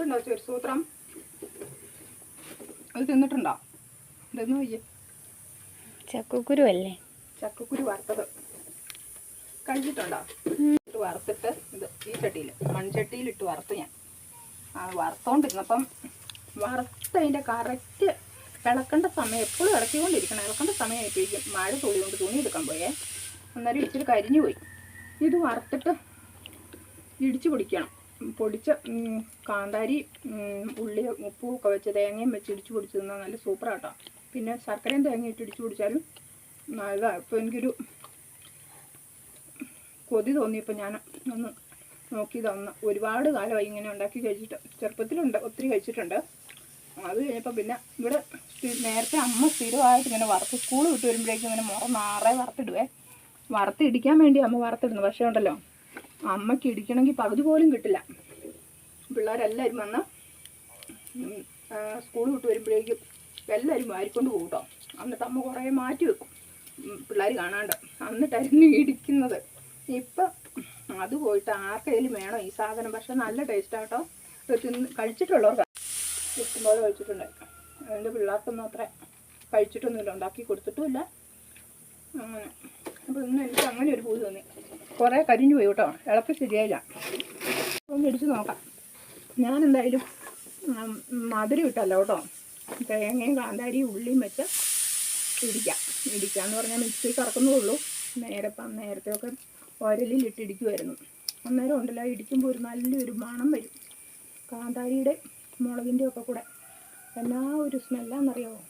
തിന്നിട്ടുണ്ടോ ചെറുസൂത്രം? അത് തിന്നിട്ടുണ്ടോ? ഇതൊന്നും വയ്യ. ചക്കക്കുരു അല്ലേ? ചക്കക്കുരു വറുത്തത് കഴിച്ചിട്ടുണ്ടോ? ഇട്ട് വറുത്തിട്ട് ഇത് ഈ ചട്ടിയിൽ മൺചട്ടിയിലിട്ട് വറുത്ത് ഞാൻ വറുത്തോണ്ടിരുന്നപ്പം വറുത്തതിൻ്റെ കറക്റ്റ് ഇളക്കേണ്ട സമയം എപ്പോഴും ഇളക്കിക്കൊണ്ടിരിക്കണം. ഇളക്കേണ്ട സമയമായിപ്പോയിരിക്കും മഴ തുള്ളി കൊണ്ട് തുണി എടുക്കാൻ പോയേ. അന്നേരം ഇച്ചിരി കരിഞ്ഞു പോയി. ഇത് വറുത്തിട്ട് ഇടിച്ച് പൊടിക്കണം. പൊടിച്ച കാന്താരി ഉള്ളി ഉപ്പും ഒക്കെ വെച്ച് തേങ്ങയും വെച്ച് ഇടിച്ച് പൊടിച്ച് തിന്നാൽ നല്ല സൂപ്പറാട്ടോ. പിന്നെ ശർക്കരയും തേങ്ങയും ഇട്ട് ഇടിച്ച് പൊടിച്ചാലും നല്ലതാണ്. ഇപ്പോൾ എനിക്കൊരു കൊതി തോന്നിയപ്പോൾ ഞാൻ ഒന്ന് നോക്കിയതൊന്ന്. ഒരുപാട് കാലമായി ഇങ്ങനെ ഉണ്ടാക്കി കഴിച്ചിട്ട്. ചെറുപ്പത്തിലുണ്ട്, ഒത്തിരി കഴിച്ചിട്ടുണ്ട്. അത് കഴിഞ്ഞപ്പോൾ പിന്നെ ഇവിടെ നേരത്തെ അമ്മ സ്ഥിരമായിട്ട് ഇങ്ങനെ വറുത്ത് സ്കൂൾ വിട്ട് വരുമ്പോഴേക്കും ഇങ്ങനെ നാറെ വറുത്തിടുവേ. വറുത്തിടിക്കാൻ വേണ്ടി അമ്മ വറുത്തിടുന്നു. പക്ഷേ ഉണ്ടല്ലോ അമ്മയ്ക്ക് ഇടിക്കണമെങ്കിൽ പകുതി പോലും കിട്ടില്ല. പിള്ളേരെല്ലാവരും വന്ന് സ്കൂൾ വിട്ട് വരുമ്പോഴേക്കും എല്ലാവരും വാരിക്കൊണ്ട് പോകും കേട്ടോ. എന്നിട്ട് അമ്മ കുറേ മാറ്റി വെക്കും പിള്ളേർ കാണാണ്ട്. എന്നിട്ടായിരുന്നു ഇടിക്കുന്നത്. ഇപ്പം അത് പോയിട്ട് ആർക്കെങ്കിലും വേണോ ഈ സാധനം? പക്ഷെ നല്ല ടേസ്റ്റാട്ടോ. കഴിച്ചിട്ടുള്ളവർക്ക് ഇഷ്ടംപോലെ കഴിച്ചിട്ടുണ്ട്. അതിൻ്റെ പിള്ളേർക്കൊന്നും അത്ര കഴിച്ചിട്ടൊന്നുമില്ല, ഉണ്ടാക്കി കൊടുത്തിട്ടുമില്ല അങ്ങനെ. അപ്പോൾ ഇന്ന് എനിക്ക് അങ്ങനെ ഒരു പൂതി തോന്നി. കുറേ കരിഞ്ഞു പോയി കേട്ടോ, ഇളക്കി ശരിയായില്ല. ഒന്ന് ഇടിച്ച് നോക്കാം. ഞാൻ എന്തായാലും മധുരം ഇട്ടല്ലോ കേട്ടോ, തേങ്ങയും കാന്താരിയും ഉള്ളിയും വെച്ച് ഇടിക്കാന്ന് പറഞ്ഞാൽ മിക്സി കറക്കുന്നേ ഉള്ളൂ. നേരത്തെയൊക്കെ ഉരലിലിട്ട് ഇടിക്കുമായിരുന്നു. അന്നേരം ഉണ്ടല്ലോ ഇടിക്കുമ്പോൾ ഒരു നല്ലൊരു മണം വരും. കാന്താരിയുടെ മുളകിൻ്റെ ഒക്കെ കൂടെ എന്നാ ഒരു സ്മെല്ലാന്നറിയാമോ?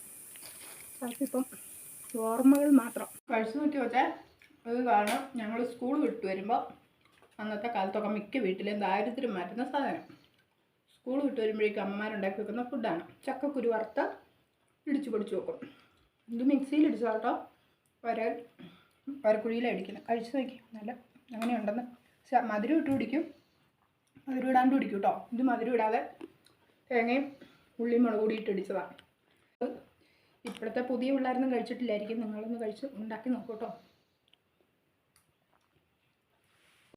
അതിപ്പം ഓർമ്മകൾ മാത്രം. കഴിച്ചു നോക്കി വെച്ചാൽ അത് കാരണം ഞങ്ങൾ സ്കൂൾ വിട്ട് വരുമ്പോൾ അന്നത്തെ കാലത്തൊക്കെ മിക്ക വീട്ടിലും ദാരിദ്ര്യം മാറ്റുന്ന സാധനം. സ്കൂൾ വിട്ട് വരുമ്പോഴേക്കും അമ്മമാരുണ്ടാക്കി വെക്കുന്ന ഫുഡാണ്. ചക്കക്കുരു വറുത്ത് ഇടിച്ച് പൊടിച്ച് വെക്കും. ഇത് മിക്സിയിൽ ഇടിച്ചു കേട്ടോ, വരക്കുഴിയിലടിക്കുന്നത്. കഴിച്ചു നോക്കി നല്ല അങ്ങനെയുണ്ടെന്ന്. മധുരം ഇട്ട് പിടിക്കും, മധുരം ഇടാണ്ട് പിടിക്കും കേട്ടോ. ഇത് മധുരം ഇടാതെ തേങ്ങയും ഉള്ളിയും മുളക് കൂടി ഇട്ട് ഇടിച്ചതാണ്. ഇപ്പോഴത്തെ പുതിയ പിള്ളേരൊന്നും കഴിച്ചിട്ടില്ലായിരിക്കും. നിങ്ങളൊന്ന് ഉണ്ടാക്കി നോക്കൂ കേട്ടോ.